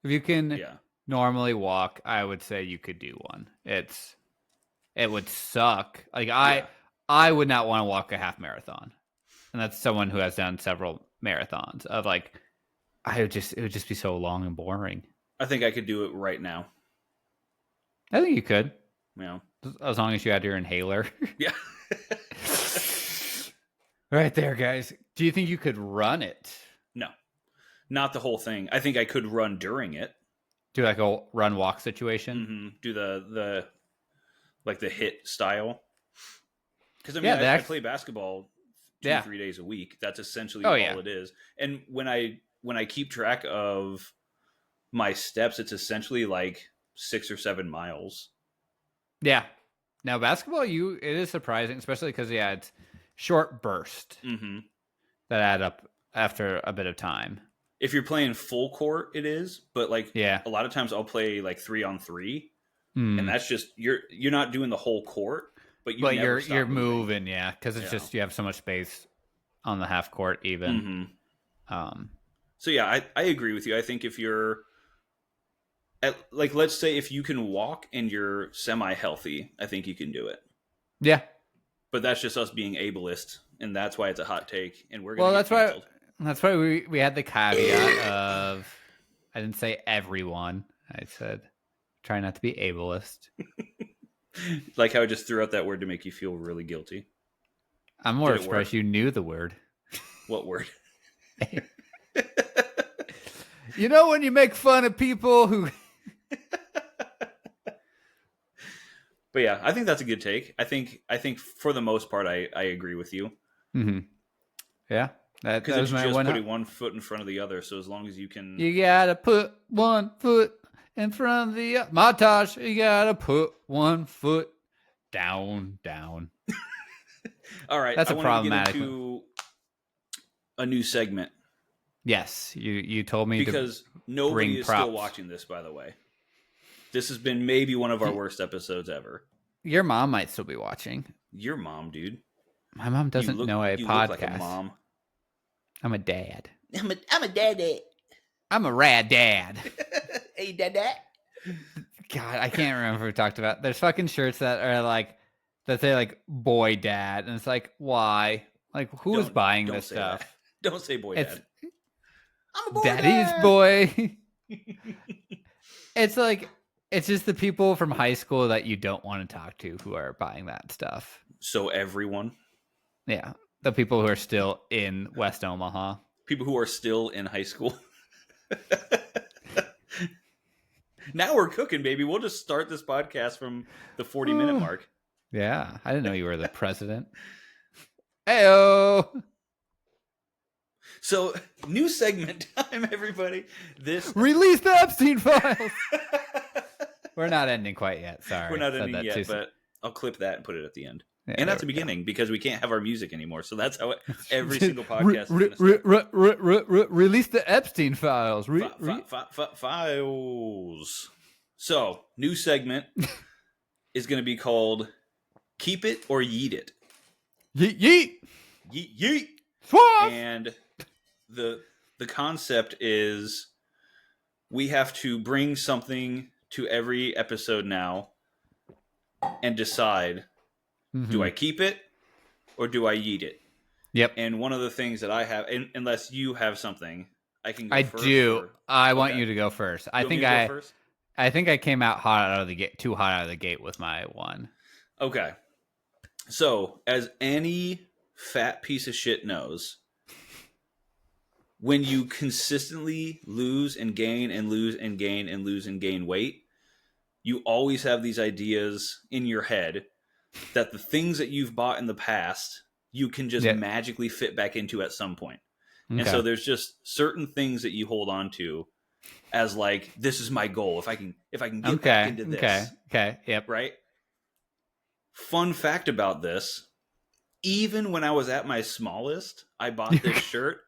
if you can Yeah. normally walk, I would say you could do one. It would suck. Like Yeah. I would not want to walk a half marathon, and that's someone who has done several marathons. Of like, it would just be so long and boring. I think I could do it right now. I think you could, You know. as long as you had your inhaler. Yeah. Right there, guys. Do you think you could run it? No. Not the whole thing. I think I could run during it. Do like a run walk situation? Mm-hmm. Do the like the hit style. Because I mean, Yeah, I play basketball 3 days a week. That's essentially all it is. And when I keep track of my steps, it's essentially like 6 or 7 miles. Yeah. Now basketball, it is surprising, especially because it's short burst Mm-hmm. that add up after a bit of time. If you're playing full court, it is. But like Yeah. a lot of times, I'll play like 3-on-3, and Mm. that's just you're not doing the whole court. but But never stop you're moving. moving, yeah, because it's Yeah. just you have so much space on the half court even. So yeah, I agree with you. I think if you're like, let's say if you can walk and you're semi healthy, I think you can do it. Yeah. But that's just us being ableist, and that's why it's a hot take, and we're gonna Well, get canceled. that's why we had the caveat of I didn't say everyone. I said try not to be ableist. Like how I just threw out that word to make you feel really guilty. I'm more surprised you knew the word. What word? You know when you make fun of people who. But yeah, I think that's a good take. I think for the most part, I agree with you. Mm-hmm. Yeah, that was my just putting one foot in front of the other. So as long as you can, you gotta put one foot in front of the other. Montage. You gotta put one foot down. All right, that's I a want problematic to get into a new segment. Yes, you told me because nobody is still watching this. By the way, this has been maybe one of our worst episodes ever. Your mom might still be watching. Your mom, dude. My mom doesn't know a podcast. Look like a mom. I'm a dad. I'm a daddy. I'm a rad dad. Hey, dad. God, I can't remember if we talked about. There's fucking shirts that are like that say like boy dad, and it's like why? Like who's buying this stuff? That. Don't say boy dad. I'm a boy Daddy's dad. Boy. It's like it's just the people from high school that you don't want to talk to who are buying that stuff. So everyone? Yeah. The people who are still in West Omaha. People who are still in high school. Now we're cooking, baby. We'll just start this podcast from the 40-minute mark. Yeah. I didn't know you were the president. Heyo. So, new segment time, everybody. Release the Epstein files. We're not ending quite yet. Sorry. We're not ending yet, but I'll clip that and put it at the end. Yeah, and at the beginning, because we can't have our music anymore. So that's how every single podcast release the Epstein files. Files. So, new segment is going to be called Keep It or Yeet It. Yeet, yeet. Yeet, yeet. Swap. And the concept is we have to bring something to every episode now and decide, do I keep it or do I yeet it? Yep. And one of the things that I have, unless you have something, I can go first. I do. I want you to go first. I think I came out hot out of the gate, too hot out of the gate with my one. Okay. So, as any fat piece of shit knows, when you consistently lose and gain and lose and gain and lose and gain weight, you always have these ideas in your head that the things that you've bought in the past, you can just magically fit back into at some point. Okay. And so there's just certain things that you hold on to as like, this is my goal. If I can get back into this. Okay. Yep. Right. Fun fact about this. Even when I was at my smallest, I bought this shirt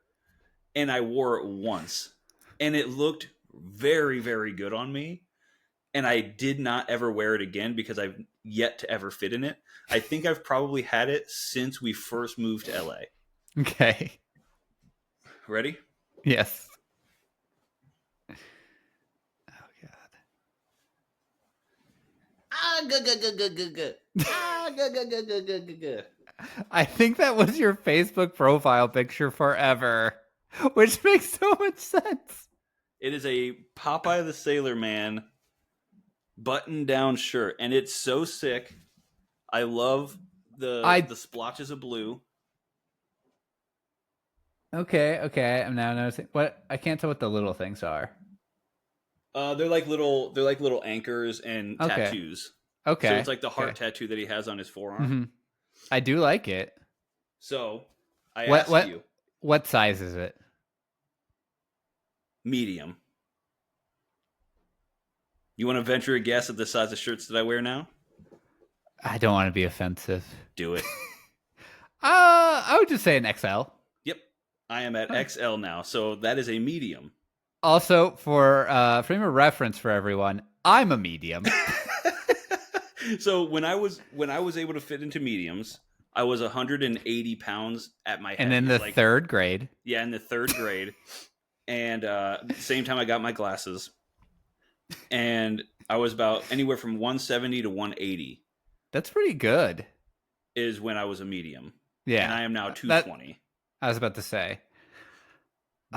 and I wore it once and it looked very, very good on me. And I did not ever wear it again because I've yet to ever fit in it. I think I've probably had it since we first moved to LA. Okay. Ready? Yes. Oh, God. I think that was your Facebook profile picture forever, which makes so much sense. It is a Popeye the Sailor Man button-down shirt, and it's so sick. I love the splotches of blue. Okay. I'm now noticing. What I can't tell what the little things are. They're like little anchors and tattoos. Okay. So it's like the heart tattoo that he has on his forearm. Mm-hmm. I do like it. So I ask you, what size is it? Medium. You want to venture a guess at the size of shirts that I wear now? I don't want to be offensive. Do it. I would just say an XL. Yep. I am at XL now, so that is a medium. Also, for frame of reference for everyone, I'm a medium. So when I was able to fit into mediums, I was 180 pounds at my And in heaviest. the Like, third grade. yeah, in the third grade, and same time I got my glasses, and I was about anywhere from 170 to 180 That's pretty good. is when I was a medium, and Yeah. I am now That 220. I was about to say.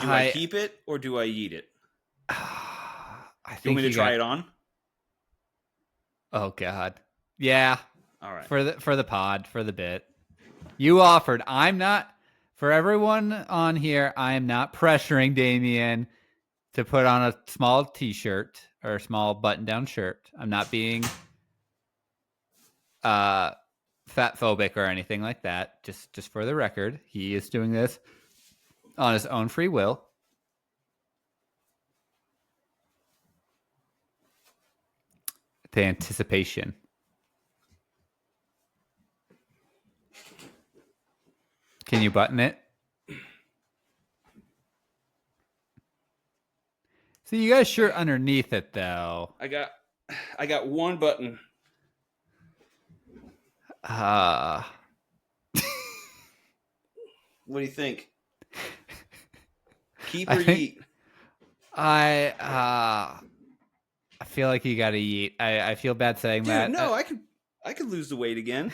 Do I I keep it or do I eat it? I You want think me to you try got it on? Oh god. Yeah. All right. For the pod, for the bit. You offered. I'm not for everyone on here, I am not pressuring Damien to put on a small t-shirt or a small button-down shirt. I'm not being fat phobic or anything like that. Just for the record, he is doing this on his own free will. The anticipation. Can you button it? So you got a shirt underneath it though. I got one button. What do you think? Keep or yeet? I feel like you gotta eat. I feel bad saying Dude, that. no, I could lose the weight again.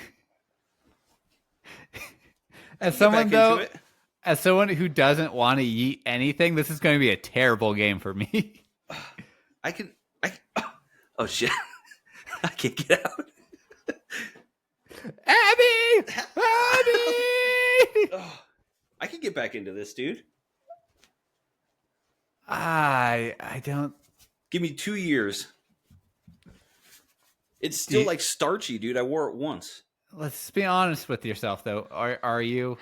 As someone who doesn't want to eat anything, this is going to be a terrible game for me. Oh shit! I can't get out. Abby! Oh, I can get back into this, dude. I don't. Give me 2 years. It's still like starchy, dude. I wore it once. Let's be honest with yourself, though. Are you?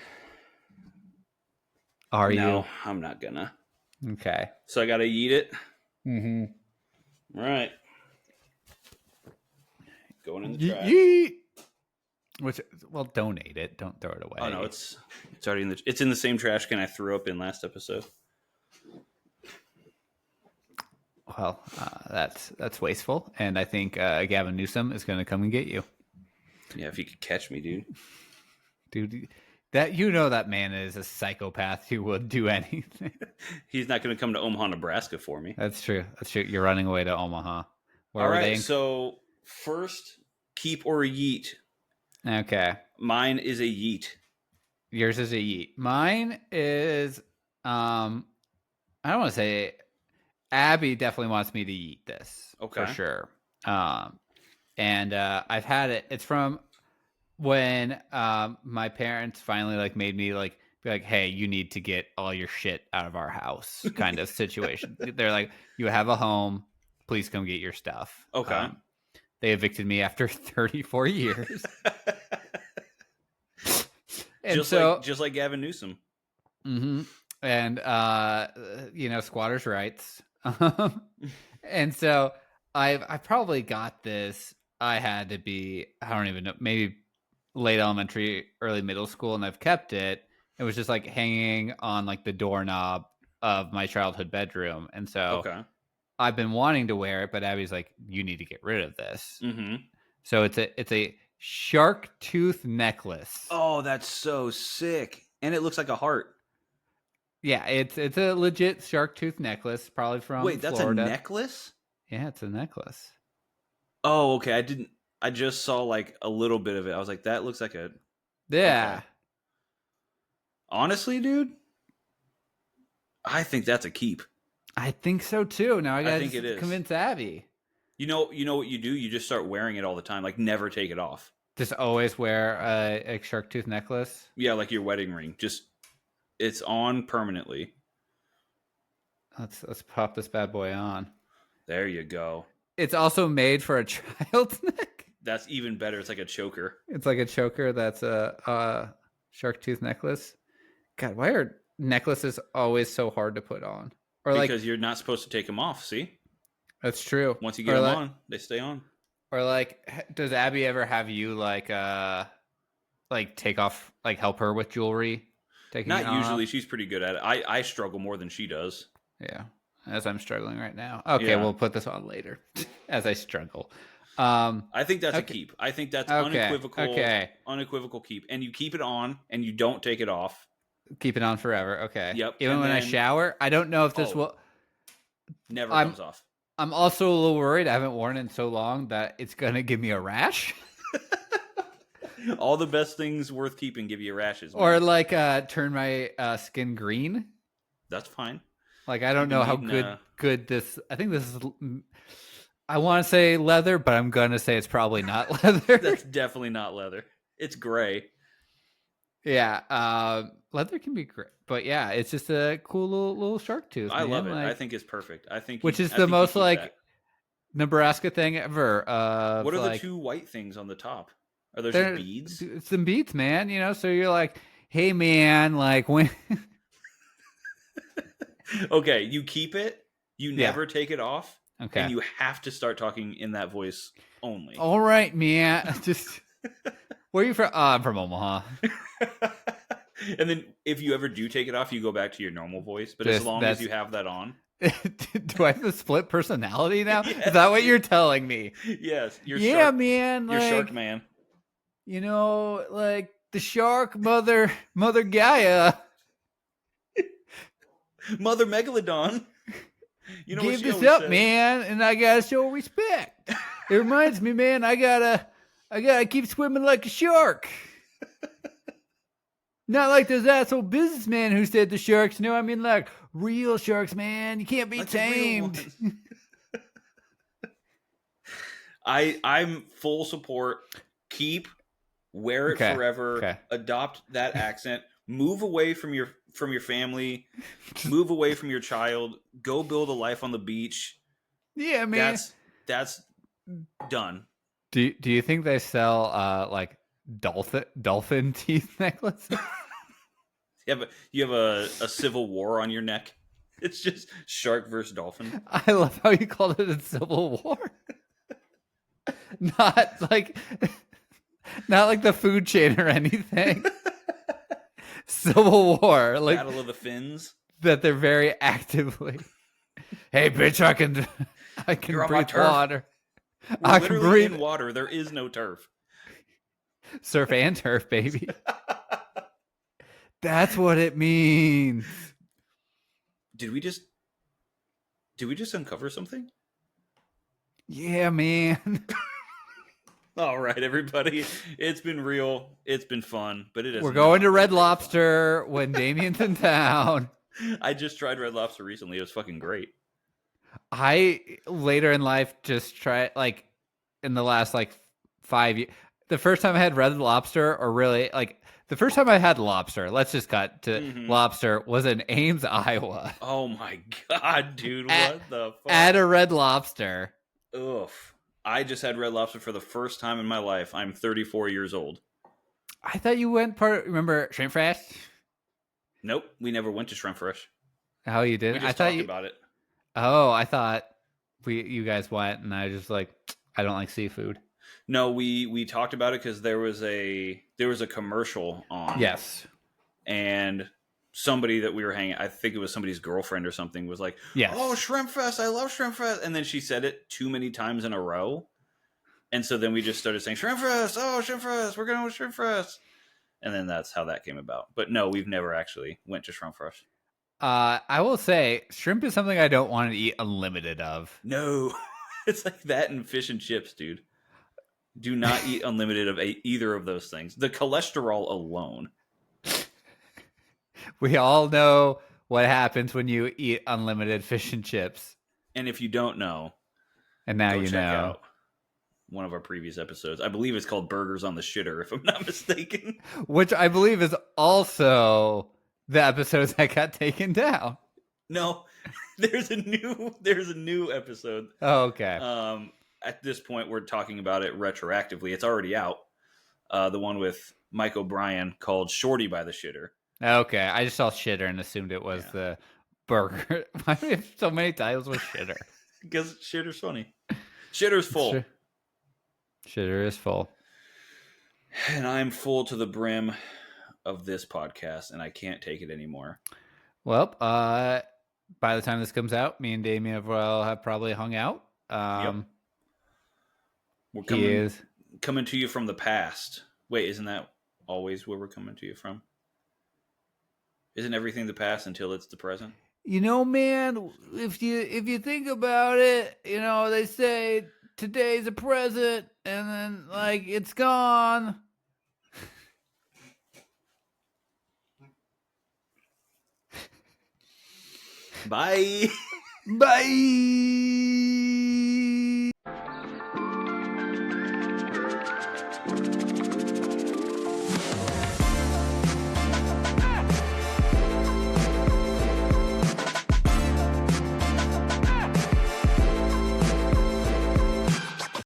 Are you? No, I'm not gonna. Okay. So I gotta eat it. Mm-hmm. All right. Going in the trash. Yeet. Which, well, donate it. Don't throw it away. Oh no, it's already in the same trash can I threw up in last episode. Well, that's wasteful, and I think Gavin Newsom is going to come and get you. Yeah, if you could catch me, dude. Dude, that man is a psychopath who would do anything. He's not going to come to Omaha, Nebraska for me. That's true. You're running away to Omaha. All right, so first, keep or yeet. Okay. Mine is a yeet. Yours is a yeet. Mine is, I don't want to say, Abby definitely wants me to eat this. Okay. For sure. And I've had it. It's from when my parents finally like made me like be like, hey, you need to get all your shit out of our house kind of situation. They're like, you have a home, please come get your stuff. Okay. They evicted me after 34 years. And just like Gavin Newsom. Mm-hmm. And squatters' rights. And so I probably got this. I had to be, I don't even know, maybe late elementary, early middle school, and I've kept it. It was just like hanging on like the doorknob of my childhood bedroom. And so I've been wanting to wear it, but Abby's like, you need to get rid of this. Mm-hmm. So it's a shark tooth necklace. Oh, that's so sick. And it looks like a heart. Yeah, it's a legit shark tooth necklace, probably from Florida. That's a necklace? Yeah, it's a necklace. Oh, okay. I just saw like a little bit of it. I was like, that looks like a... Yeah. Okay. Honestly, dude, I think that's a keep. I think so too. Now I gotta convince Abby. You know what you do? You just start wearing it all the time. Like, never take it off. Just always wear a shark tooth necklace? Yeah, like your wedding ring. It's on permanently. Let's pop this bad boy on. There you go. It's also made for a child's neck. That's even better. It's like a choker. It's like a choker that's a shark tooth necklace. God, why are necklaces always so hard to put on? Or because you're not supposed to take them off, see? That's true. Once you get them on, they stay on. Or like, does Abby ever have you like take off, like help her with jewelry? Not usually. Off? She's pretty good at it. I struggle more than she does. Yeah, as I'm struggling right now. Okay, we'll put this on later as I struggle. I think that's a Okay. keep. I think that's Okay. unequivocal, Okay. unequivocal keep. And you keep it on, and you don't take it off. Keep it on forever. Okay. Yep. Even And when I then, shower, I don't know if this oh, will. never I'm comes off. I'm also a little worried. I haven't worn it in so long that it's gonna give me a rash, All the best things worth keeping give you rashes, or man. like turn my skin green. That's fine. Like I don't You've been know how needing good this. I think this is. I want to say leather, but I'm gonna say it's probably not leather. that's definitely not leather. It's gray. Yeah, leather can be great, but yeah, it's just a cool little shark tooth, I love man. it. I Like, think it's perfect. which is I the think you most keep like that. Nebraska thing ever. What Of are the like, two white things on the top? Are those just there beads? some beats, man. You know, so you're like, hey, man, like when, Okay, you keep it, you yeah, never take it off, and okay, you have to start talking in that voice only. all right, man. Just where are you from? I'm from Omaha. And then if you ever do take it off, you go back to your normal voice. But as Just long as that's. you have that on, Do I have a split personality now? Is yes, that what you're telling me? yes, Yeah, man. you're Shark Like, Man, you know, like the shark mother Gaia Mother Megalodon. You know what gave she this always up, says? man, and I gotta show respect. It reminds me, man, I gotta keep swimming like a shark. Not like those asshole businessmen who said the sharks. No, I mean like real sharks, man. You can't be Like the real tamed. ones. I'm full support. Keep, wear it Okay. forever. Okay. Adopt that accent. Move away from your family. Move away from your child. Go build a life on the beach. Yeah, man. That's done. Do you think they sell like dolphin teeth necklaces? You have a civil war on your neck. It's just shark versus dolphin. I love how you called it a civil war. Not like not like the food chain or anything. Civil war, like Battle of the Fins. that they're very actively. Hey, bitch, I can You're on my breathe turf. water. We're I can literally breathe in water. There is no turf. surf and turf, baby. That's what it means. Did we just uncover something? Yeah, man. All right, everybody. It's been real. It's been fun, but it is. We're going to not Red been real Lobster when Damien's in town. fun. I just tried Red Lobster recently. It was fucking great. I later in life just tried like in the last like 5 years. The first time I had Red Lobster, or really like the first time I had lobster, let's just cut to lobster, was in Ames, Iowa. Oh my god, dude! At, What the fuck? at a Red Lobster. Oof. I just had Red Lobster for the first time in my life. I'm 34 years old. I thought you went remember Shrimp Fest? Nope, we never went to Shrimp Fresh. Oh, you We didn't? I just thought talked you. about it. Oh, I thought you guys went, and I just like I don't like seafood. No, we talked about it because there was a commercial on. Yes. And somebody that we were hanging, I think it was somebody's girlfriend or something, was like, Yes. "Oh, Shrimp Fest! I love Shrimp Fest!" And then she said it too many times in a row, and so then we just started saying Shrimp Fest. Oh, Shrimp Fest! We're going with Shrimp Fest. And then that's how that came about. But no, we've never actually went to Shrimp Fest. I will say shrimp is something I don't want to eat unlimited of. No, it's like that and fish and chips, dude. Do not eat unlimited of either of those things. The cholesterol alone. We all know what happens when you eat unlimited fish and chips. And if you don't know, And now go you check know. out one of our previous episodes. I believe it's called Burgers on the Shitter, if I'm not mistaken. Which I believe is also the episodes that got taken down. No, there's a new episode. Oh, okay. At this point, we're talking about it retroactively. It's already out. The one with Mike O'Brien called Shorty by the Shitter. Okay. I just saw shitter and assumed it was the burger. Why do we have so many titles with shitter? Because Shitter's funny. Shitter's full. Shitter is full. And I'm full to the brim of this podcast, and I can't take it anymore. Well, by the time this comes out, me and Damien will have probably hung out. Yep. We're He is. coming to you from the past. Wait, isn't that always where we're coming to you from? Isn't everything the past until it's the present? You know, man, if you think about it, you know, they say today's a present and then like it's gone. Bye. Bye.